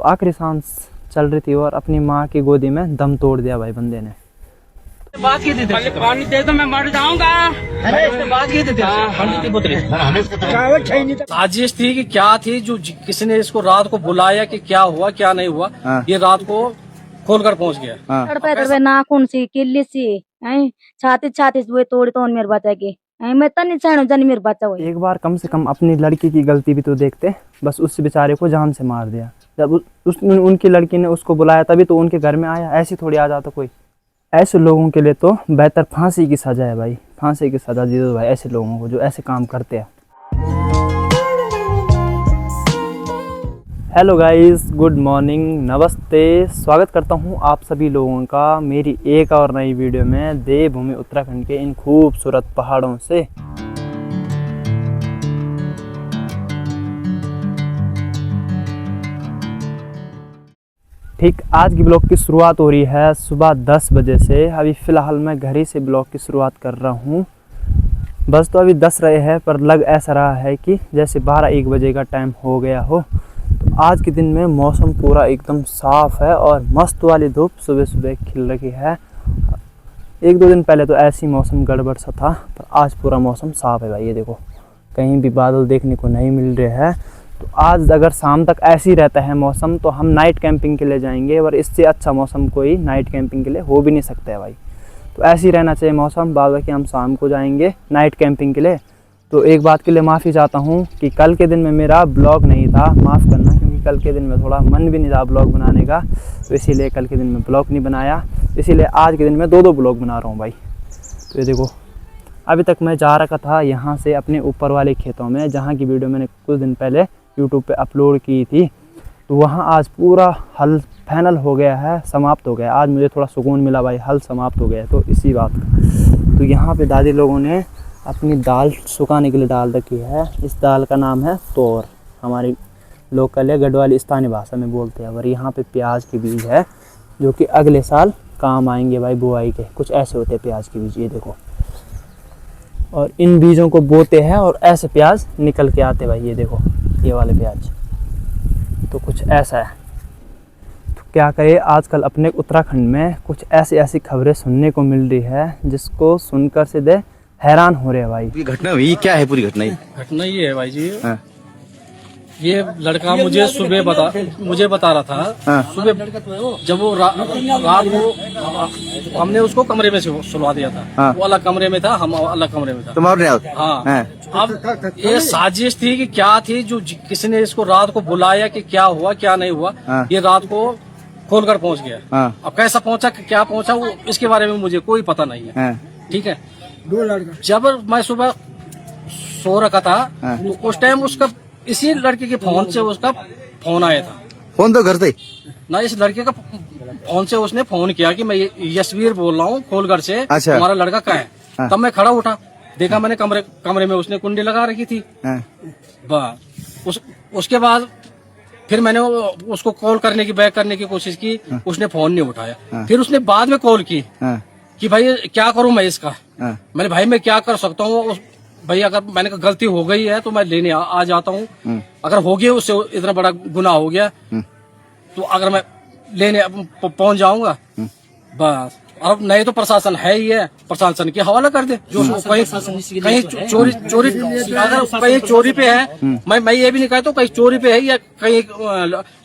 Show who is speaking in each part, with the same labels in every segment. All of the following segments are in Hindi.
Speaker 1: आखिरी सांस चल रही थी और अपनी माँ की गोदी में दम तोड़ दिया भाई बंदे ने।
Speaker 2: बात की थी पानी दे दो मैं मर जाऊंगा। बात की थी
Speaker 3: साजिश थी कि क्या थी, जो किसी ने इसको रात को बुलाया कि क्या हुआ क्या नहीं हुआ। ये रात को खोलकर पहुंच गया।
Speaker 4: नाखून सी किल्ली सी छाती छाती वो तोड़ी तो मेरे बच्चा की मैं तो नहीं चाहूँ जन मेरे बच्चा हुई।
Speaker 1: एक बार कम से कम अपनी लड़की की गलती भी तो देखते, बस उस बेचारे को जान से मार दिया। जब उनकी लड़की ने उसको बुलाया तभी तो उनके घर में आया, ऐसे थोड़ी आ जाता कोई। ऐसे लोगों के लिए तो बेहतर फांसी की सजा है भाई, फांसी की सजा दे दो भाई ऐसे लोगों को जो ऐसे काम करते हैं। हेलो गाइस, गुड मॉर्निंग, नमस्ते, स्वागत करता हूं आप सभी लोगों का मेरी एक और नई वीडियो में देवभूमि उत्तराखंड के इन खूबसूरत पहाड़ों से। ठीक आज की ब्लॉग की शुरुआत हो रही है सुबह 10 बजे से। अभी फ़िलहाल मैं घर ही से ब्लॉग की शुरुआत कर रहा हूँ। बस तो अभी 10 रहे हैं पर लग ऐसा रहा है कि जैसे 12-1 बजे का टाइम हो गया हो। तो आज के दिन में मौसम पूरा एकदम साफ़ है और मस्त वाली धूप सुबह सुबह खिल रही है। 1-2 दिन पहले तो ऐसी मौसम गड़बड़ सा था, पर आज पूरा मौसम साफ़ है भाई। ये देखो कहीं भी बादल देखने को नहीं मिल रहे हैं। तो आज अगर शाम तक ऐसे ही रहता है मौसम तो हम नाइट कैंपिंग के लिए जाएंगे, और इससे अच्छा मौसम कोई नाइट कैंपिंग के लिए हो भी नहीं सकता है भाई। तो ऐसे ही रहना चाहिए मौसम, बाद बाकी हम शाम को जाएंगे नाइट कैंपिंग के लिए। तो एक बात के लिए माफ़ी चाहता हूँ कि कल के दिन में मेरा ब्लॉग नहीं था, माफ़ करना, क्योंकि कल के दिन में थोड़ा मन भी नहीं था ब्लॉग बनाने का, तो इसीलिए कल के दिन में ब्लॉग नहीं बनाया। इसीलिए आज के दिन में 2 ब्लॉग बना रहा हूँ भाई। तो ये देखो अभी तक मैं जा रखा था यहाँ से अपने ऊपर वाले खेतों में, जहाँ की वीडियो मैंने कुछ दिन पहले यूट्यूब पे अपलोड की थी। तो वहाँ आज पूरा हल फाइनल हो गया है, समाप्त हो गया। आज मुझे थोड़ा सुकून मिला भाई, हल समाप्त हो गया है। तो इसी बात का तो यहाँ पे दादी लोगों ने अपनी दाल सुखाने के लिए डाल रखी है। इस दाल का नाम है तोर, हमारी लोकल है, गढ़वाली स्थानीय भाषा में बोलते हैं। और यहाँ पे प्याज के बीज है जो कि अगले साल काम आएंगे भाई, बुआई के कुछ ऐसे होते हैं प्याज के बीज, ये देखो। और इन बीजों को बोते हैं और ऐसे प्याज निकल के आते भाई, ये देखो ये वाले प्याज। तो कुछ ऐसा है। तो क्या करें, आजकल अपने उत्तराखंड में कुछ ऐसी खबरें सुनने को मिल रही है जिसको सुनकर सीधे हैरान हो रहे हैं भाई।
Speaker 5: ये घटना हुई क्या है? पूरी घटना
Speaker 3: ये है भाई जी। ये लड़का मुझे सुबह बता रहा था। सुबह जब वो रात को हमने उसको कमरे में से सुलवा दिया था। वो अलग कमरे में था, हम अलग कमरे में था।
Speaker 5: तुम्हारे
Speaker 3: हाँ। अब ये साजिश थी कि क्या थी, जो किसी ने इसको रात को बुलाया कि क्या हुआ क्या नहीं हुआ। ये रात को खोलकर पहुंच गया। अब कैसा पहुंचा क्या पहुंचा वो इसके बारे में मुझे कोई पता नहीं है। ठीक है। जब मैं सुबह सो रखा था तो उस टाइम उसका इसी लड़के के फोन से उसका फोन आया था।
Speaker 5: फोन तो घर से
Speaker 3: ना, इस लड़के का फोन से उसने फोन किया कि मैं यशवीर बोल रहा हूँ खोलकर से।
Speaker 5: अच्छा।
Speaker 3: तुम्हारा लड़का कहाँ है? तब मैं खड़ा उठा, देखा मैंने कमरे में उसने कुंडी लगा रखी थी। उसके बाद फिर मैंने उसको कॉल करने की बैक करने की कोशिश की, उसने फोन नहीं उठाया। फिर उसने बाद में कॉल की कि भाई क्या करूं मैं इसका। मैंने भाई मैं क्या कर सकता हूँ भाई, अगर मैंने कहा गलती हो गई है तो मैं लेने आ जाता हूँ। अगर हो गया उससे इतना बड़ा गुनाह हो गया तो अगर मैं लेने पहुंच जाऊंगा बस। अब नहीं तो प्रशासन है ही है, प्रशासन के हवाला कर दे। जो कहीं चोरी अगर कहीं चोरी पे है, मैं ये भी नहीं कहता कहीं चोरी पे है या कहीं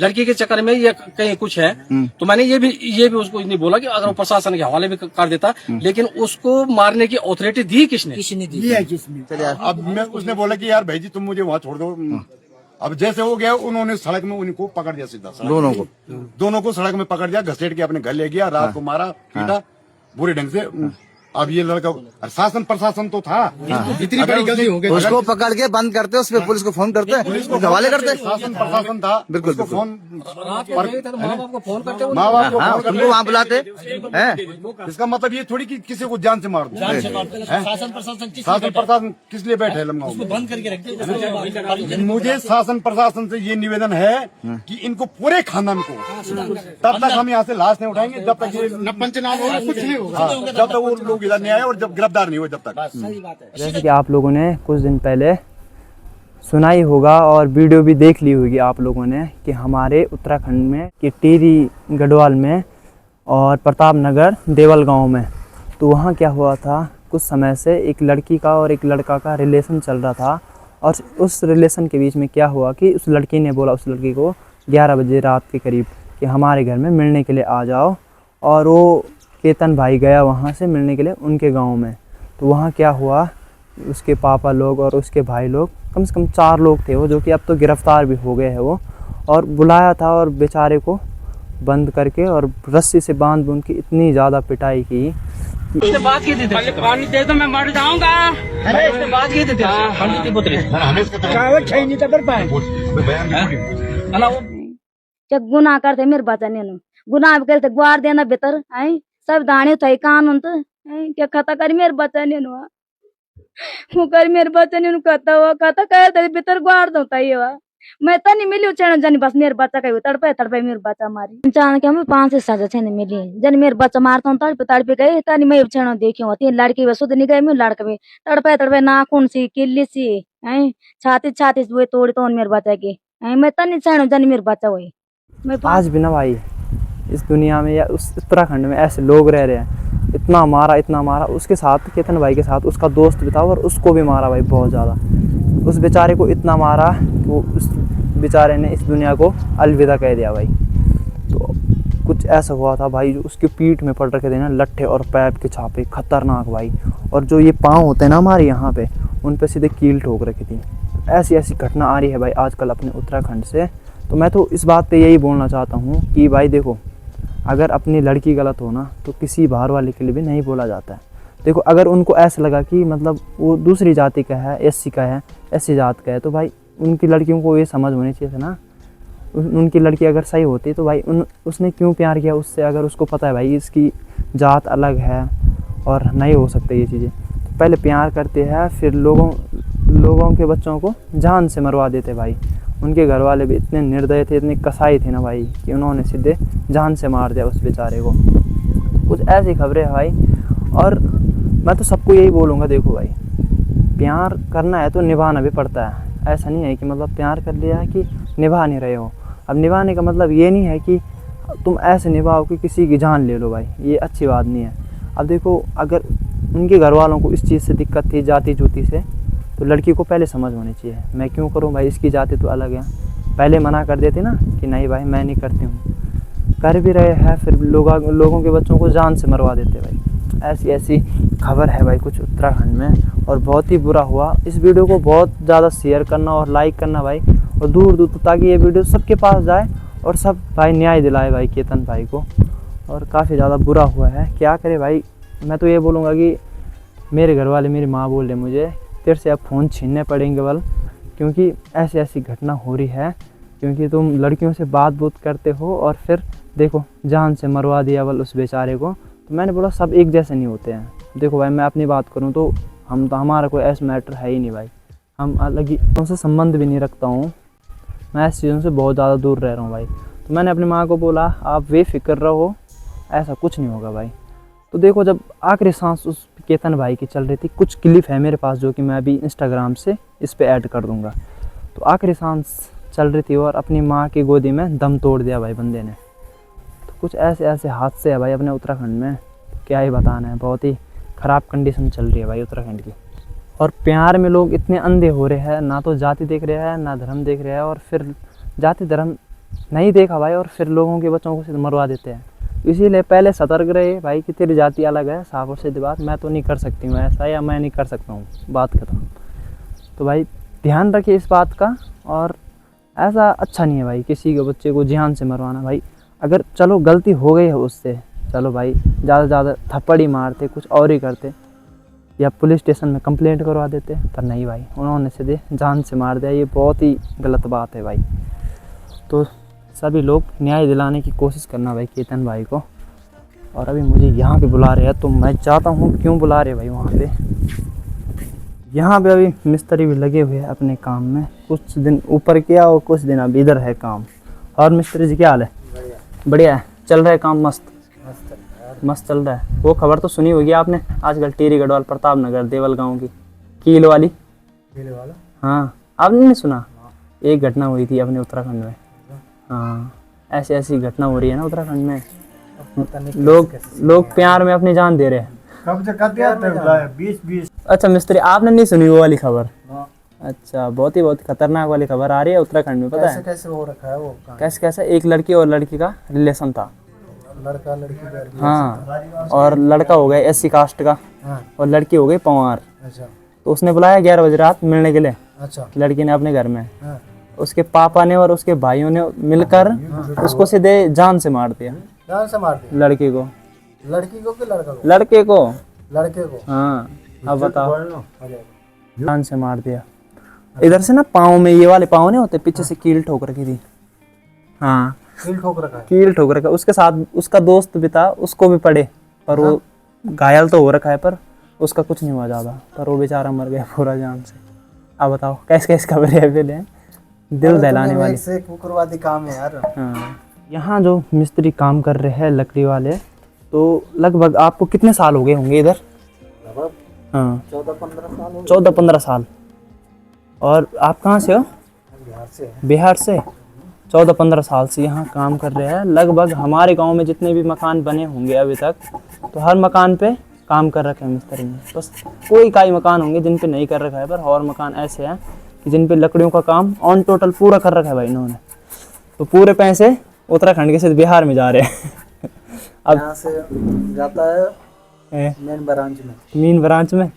Speaker 3: लड़की के चक्कर में या कहीं कुछ है। तो मैंने ये भी उसको नहीं बोला कि अगर वो प्रशासन के हवाले भी कर देता, लेकिन उसको मारने की ऑथोरिटी दी किसने दी?
Speaker 6: अब मैं उसने बोला कि यार भाई जी तुम मुझे वहाँ छोड़ दो। अब जैसे हो गया उन्होंने सड़क में उनको पकड़ दिया, सीधा दोनों को सड़क में पकड़ दिया, घसीट के अपने घर ले गया, रात को मारा पीटा बुरे ढंग से। अब ये लड़का शासन प्रशासन तो था, इतनी बड़ी गलती हो गई,
Speaker 5: उसको पकड़ के बंद करते, उस पर पुलिस को फोन करते, पुलिस को हवाले करते।
Speaker 6: शासन प्रशासन था, बिल्कुल फोन
Speaker 3: माँ बाप को फोन करते,
Speaker 5: उनको वहाँ बुलाते हैं।
Speaker 6: इसका मतलब ये थोड़ी कि किसी को जान से मार दो। शासन प्रशासन किस लिए बैठे लमगांव में? बंद करके रखते। मुझे शासन प्रशासन से ये निवेदन है कि इनको पूरे खानदान को तब तक हम यहाँ से लाश नहीं उठाएंगे जब तक ये पंचनामा होगा, कुछ नहीं होगा, जब तक वो लोग इधर नहीं आए और जब गिरफ्तार नहीं हुए तब तक।
Speaker 1: जैसे कि आप लोगों ने कुछ दिन पहले सुना ही होगा और वीडियो भी देख ली होगी आप लोगों ने कि हमारे उत्तराखंड में कि टिहरी गढ़वाल में और प्रताप नगर देवल गांव में, तो वहाँ क्या हुआ था, कुछ समय से एक लड़की का और एक लड़का का रिलेशन चल रहा था। और उस रिलेशन के बीच में क्या हुआ कि उस लड़की ने बोला उस लड़की को 11 बजे रात के करीब कि हमारे घर में मिलने के लिए आ जाओ। और वो केतन भाई गया वहाँ से मिलने के लिए उनके गांव में। तो वहाँ क्या हुआ, उसके पापा लोग और उसके भाई लोग, कम से कम 4 लोग थे वो, जो कि अब तो गिरफ्तार भी हो गए हैं वो, और बुलाया था और बेचारे को बंद करके और रस्सी से बांध उनकी इतनी ज़्यादा पिटाई की।
Speaker 2: उसने बात की थी, पहले पानी दे दो मैं मर जाऊंगा। अरे उसने बात की थी, पानी की बोतल
Speaker 4: जब गुनाह करते मेरे बच्चा ने गुनाह भी करते गुआर देना बेहतर है। सब दाने थे कानून तो क्या खाता कर मेरे बच्चा ने वो कर मेरे बच्चा ने कहता हुआ कहता कहते बेहतर गुआर दो ये मैं तो नहीं मिली चैन जन बस मेरे बच्चा का तड़पे तड़पे मेरे बच्चा मारी चाण के हमें 5 से सजा छे मिली जन मेरे बच्चा मारता हूँ तड़पे तड़पे गए तनी मैं छेणो देखी हूँ 3 लड़की वे सुध नहीं गए मैं लड़का भी तड़पे तड़पे नाखून सी किल्ली सी है छाती छाती वो तोड़ी तो मेरे बच्चा की मैं तो नहीं छेणो जन मेरे बच्चा हुई मैं
Speaker 1: आज भी ना भाई इस दुनिया में या उस उत्तराखंड में ऐसे लोग रह रहे हैं। इतना मारा उसके साथ केतन भाई के साथ उसका दोस्त भी था और उसको भी मारा भाई बहुत ज़्यादा। उस बेचारे को इतना मारा कि वो उस बेचारे ने इस दुनिया को अलविदा कह दिया भाई। तो कुछ ऐसा हुआ था भाई, जो उसकी पीठ में पड़ रखे थे ना लट्ठे और पैप के छापे खतरनाक भाई, और जो ये पाँव होते हैं ना हमारे यहाँ पे उन पे सीधे कील ठोक रखी थी। ऐसी ऐसी घटना आ रही है भाई आजकल अपने उत्तराखंड से। तो मैं तो इस बात पे यही बोलना चाहता हूँ कि भाई देखो, अगर अपनी लड़की गलत हो ना तो किसी बाहर वाले के लिए भी नहीं बोला जाता है। देखो अगर उनको ऐसा लगा कि मतलब वो दूसरी जाति का है, एससी का है, एससी जात का है, तो भाई उनकी लड़कियों को ये समझ होनी चाहिए था ना, उनकी लड़की अगर सही होती तो भाई उसने क्यों प्यार किया उससे, अगर उसको पता है भाई इसकी जात अलग है और नहीं हो सकता ये चीज़ें। तो पहले प्यार करते हैं, फिर लोगों के बच्चों को जान से मरवा देते भाई। उनके घर वाले भी इतने निर्दय थे, इतने कसाई थे ना भाई, कि उन्होंने सीधे जान से मार दिया उस बेचारे को। कुछ ऐसी खबरें हैं भाई। और मैं तो सबको यही बोलूँगा, देखो भाई प्यार करना है तो निभाना भी पड़ता है। ऐसा नहीं है कि मतलब प्यार कर लिया है कि निभा नहीं रहे हो। अब निभाने का मतलब ये नहीं है कि तुम ऐसे निभाओ कि किसी की जान ले लो भाई, ये अच्छी बात नहीं है। अब देखो अगर उनके घर वालों को इस चीज़ से दिक्कत थी, जाति जूती से, तो लड़की को पहले समझ होनी चाहिए, मैं क्यों करूं भाई, इसकी जाति तो अलग है। पहले मना कर देते ना कि नहीं भाई मैं नहीं करती हूँ, कर भी रहे हैं, फिर लोगों के बच्चों को जान से मरवा देते भाई। ऐसी ऐसी खबर है भाई कुछ उत्तराखंड में, और बहुत ही बुरा हुआ। इस वीडियो को बहुत ज़्यादा शेयर करना और लाइक करना भाई, और दूर दूर तक, ताकि ये वीडियो सबके पास जाए और सब भाई न्याय दिलाए भाई केतन भाई को। और काफ़ी ज़्यादा बुरा हुआ है, क्या करे भाई। मैं तो ये बोलूँगा कि मेरे घर वाले, मेरी माँ बोल रहे मुझे तेरे से अब फ़ोन छीनने पड़ेंगे बल, क्योंकि ऐसी ऐसी घटना हो रही है, क्योंकि तुम लड़कियों से बात करते हो और फिर देखो जान से मरवा दिया बल उस बेचारे को। तो मैंने बोला सब एक जैसे नहीं होते हैं। देखो भाई मैं अपनी बात करूं तो हमारा कोई ऐसा मैटर है ही नहीं भाई, हम अलग ही उनसे संबंध भी नहीं रखता हूं, मैं ऐसी चीज़ों से बहुत ज़्यादा दूर रह रहा हूं भाई। तो मैंने अपनी माँ को बोला आप बेफिक्र रहो, ऐसा कुछ नहीं होगा भाई। तो देखो जब आखिरी सांस उस केतन भाई की चल रही थी, कुछ क्लिप है मेरे पास जो कि मैं अभी इंस्टाग्राम से इस पे ऐड कर दूंगा। तो आखिरी सांस चल रही थी और अपनी माँ की गोदी में दम तोड़ दिया भाई बंदे ने। तो कुछ ऐसे ऐसे हादसे है भाई अपने उत्तराखंड में, क्या ही बताना है, बहुत ही ख़राब कंडीशन चल रही है भाई उत्तराखंड की। और प्यार में लोग इतने अंधे हो रहे हैं, ना तो जाति देख रहे हैं ना धर्म देख रहे हैं, और फिर जाति धर्म नहीं देखा भाई और फिर लोगों के बच्चों को मरवा देते हैं। इसीलिए पहले सतर्क रहे भाई कि तेरी जाति अलग है, साफ और सीधी बात, मैं तो नहीं कर सकती हूँ ऐसा, या मैं नहीं कर सकता हूँ, बात खत्म। तो भाई ध्यान रखिए इस बात का। और ऐसा अच्छा नहीं है भाई किसी के बच्चे को जान से मरवाना भाई। अगर चलो गलती हो गई है उससे, चलो भाई ज़्यादा से ज़्यादा थप्पड़ ही मारते, कुछ और ही करते, या पुलिस स्टेशन में कंप्लेंट करवा देते, पर नहीं भाई उन्होंने सीधे जान से मार दिया। ये बहुत ही गलत बात है भाई। तो सभी लोग न्याय दिलाने की कोशिश करना भाई केतन भाई को। और अभी मुझे यहाँ पे बुला रहे हैं, तो मैं चाहता हूँ क्यों बुला रहे भाई वहाँ पे। यहाँ पे अभी मिस्त्री भी लगे हुए हैं अपने काम में, कुछ दिन ऊपर किया और कुछ दिन अभी इधर है काम। और मिस्त्री जी क्या हाल है? बढ़िया है, चल रहा है काम? मस्त चल रहा है। वो खबर तो सुनी होगी आपने आजकल टिहरी गढ़वाल प्रताप नगर देवल गाँव की कील वाला। हाँ आपने नहीं सुना? एक घटना हुई थी अपने उत्तराखंड में। हाँ, ऐसी ऐसी घटना हो रही है ना उत्तराखंड में। लोग प्यार में अपनी जान दे रहे हैं।
Speaker 6: कब से कहते हैं 20
Speaker 1: अच्छा मिस्त्री, आपने नहीं सुनी वो वाली खबर? अच्छा, बहुत ही खतरनाक वाली खबर आ रही है उत्तराखंड में, पता है?
Speaker 5: कैसे हो रखा है वो?
Speaker 1: कैसे एक लड़की और लड़की का रिलेशन था।
Speaker 5: लड़का लड़की
Speaker 1: हाँ, और लड़का हो गया SC कास्ट का और लड़की हो गई पंवार।
Speaker 5: अच्छा
Speaker 1: तो उसने बुलाया 11 बजे रात मिलने के लिए।
Speaker 5: अच्छा
Speaker 1: लड़की ने अपने घर में, उसके पापा ने और उसके भाइयों ने मिलकर उसको सीधे जान से मार दिया।
Speaker 5: जान से मार दिया?
Speaker 1: लड़की को
Speaker 5: कि लड़का को?
Speaker 1: लड़के को। हाँ, अब बताओ, जान से मार दिया। इधर से ना पाँव में, ये वाले पाँव नहीं होते, पीछे से कील ठोक रखी थी। हाँ, कील ठोक रखा। उसके साथ उसका दोस्त भी था, उसको भी पड़े, पर वो घायल तो हो रखा है, पर उसका कुछ नहीं हुआ ज़्यादा, पर वो बेचारा मर गया पूरा जान से। अब बताओ कैसे खबर है पहले, दिल दहलाने वाली।
Speaker 5: कुकरवादी काम है यार।
Speaker 1: हाँ, यहाँ जो मिस्त्री काम कर रहे हैं लकड़ी वाले, तो लगभग आपको कितने साल हो गए होंगे इधर? हाँ, 14-15 साल। और आप कहाँ से हो? बिहार से। 14-15 साल से यहाँ काम कर रहे हैं। लगभग हमारे गांव में जितने भी मकान बने होंगे अभी तक, तो हर मकान पे काम कर रखे हैं मिस्त्री ने। बस कोई काई मकान होंगे जिन पे नहीं कर रखा है, पर और मकान ऐसे हैं कि जिन पे लकड़ियों का काम ऑन टोटल पूरा कर रखा है भाई इन्होंने। तो पूरे पैसे उत्तराखंड के से बिहार में जा रहे हैं। अब
Speaker 5: यहाँ से जाता है मेन ब्रांच में।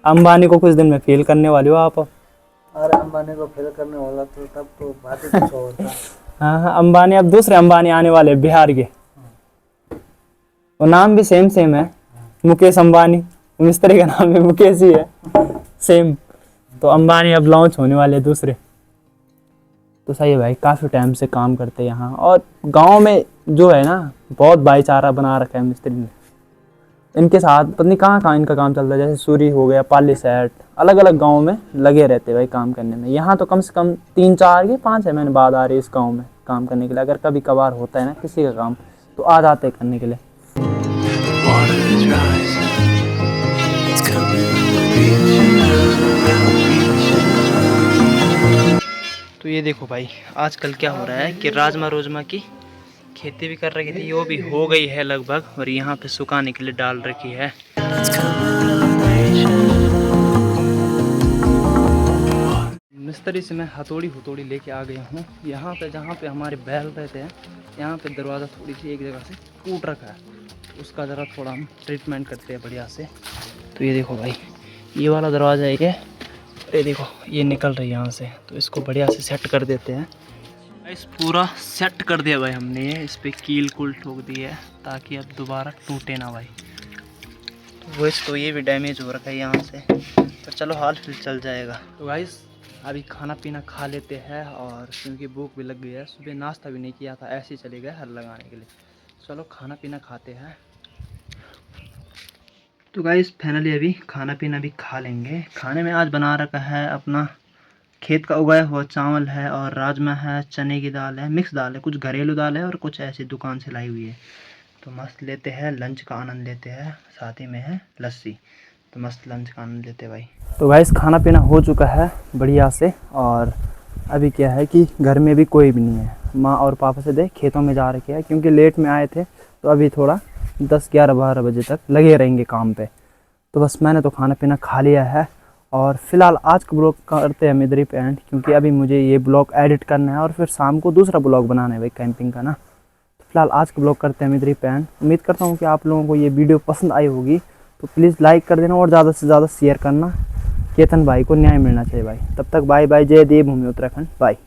Speaker 1: अंबानी को कुछ दिन में फेल करने वाले हो आप।
Speaker 5: अरे अंबानी को फेल करने वाला तो तब तो बात ही कुछ और था।
Speaker 1: हाँ, अंबानी, अब दूसरे अंबानी आने वाले बिहार के। वो नाम भी सेम है, मुकेश अंबानी। मिस्त्री का नाम भी मुकेश ही है, सेम। तो अंबानी अब लॉन्च होने वाले दूसरे। तो सही है भाई, काफ़ी टाइम से काम करते हैं यहाँ। और गांव में जो है ना, बहुत भाईचारा बना रखा है मिस्त्री ने। इनके साथ पता नहीं कहाँ इनका काम चलता है, जैसे सूरी हो गया, पाली सेट, अलग अलग गांव में लगे रहते भाई काम करने में। यहाँ तो कम से कम 3-4 या 5 महीने बाद आ रही है इस गाँव में काम करने के लिए। अगर कभी कभार होता है ना किसी का काम, तो आ जाते हैं करने के लिए। तो ये देखो भाई, आजकल क्या हो रहा है कि रोजमा की खेती भी कर रखी थी, वो भी हो गई है लगभग, और यहाँ पे सुखाने के लिए डाल रखी है। मिस्त्री से मैं हथौड़ी लेके आ गया हूँ। यहाँ पे जहाँ पे हमारे बैल रहते हैं, यहाँ पे दरवाज़ा थोड़ी सी एक जगह से टूट रखा है, उसका ज़रा थोड़ा हम ट्रीटमेंट करते हैं बढ़िया से। तो ये देखो भाई, ये वाला दरवाज़ा है, ये देखो ये निकल रही है यहाँ से, तो इसको बढ़िया से सेट कर देते हैं। इस पूरा सेट कर दिया भाई हमने, ये इस पे कील कुल ठोक दी है ताकि अब दोबारा टूटे ना भाई। तो वैसे तो ये भी डैमेज हो रखा है यहाँ से, पर चलो हाल फिर चल जाएगा। तो गाइस अभी खाना पीना खा लेते हैं, और क्योंकि भूख भी लग गई है, सुबह नाश्ता भी नहीं किया था, ऐसे ही चले गए हल लगाने के लिए। चलो खाना पीना खाते हैं। तो गाइस फाइनली अभी खाना पीना भी खा लेंगे। खाने में आज बना रखा है अपना खेत का उगाया हुआ चावल है, और राजमा है, चने की दाल है, मिक्स दाल है, कुछ घरेलू दाल है और कुछ ऐसी दुकान से लाई हुई है। तो मस्त लेते हैं, लंच का आनंद लेते हैं। साथ ही में है लस्सी, तो मस्त लंच का आनंद लेते हैं भाई। तो गाइस खाना पीना हो चुका है बढ़िया से, और अभी क्या है कि घर में भी कोई भी नहीं है। माँ और पापा से खेतों में जा रखे हैं, क्योंकि लेट में आए थे, तो अभी थोड़ा 10-11-12 बजे तक लगे रहेंगे काम पे। तो बस मैंने तो खाना पीना खा लिया है, और फिलहाल आज का ब्लॉग करते हैं हम इधर ही पे एंड, क्योंकि अभी मुझे ये ब्लॉग एडिट करना है और फिर शाम को दूसरा ब्लॉग बनाना है भाई कैंपिंग का ना। तो फिलहाल आज का ब्लॉग करते हैं हम इधर ही पे एंड। उम्मीद करता हूँ कि आप लोगों को ये वीडियो पसंद आई होगी, तो प्लीज़ लाइक कर देना और ज़्यादा से ज़्यादा शेयर करना। केतन भाई को न्याय मिलना चाहिए भाई। तब तक बाय बाय, जय देवभूमि उत्तराखंड, बाय।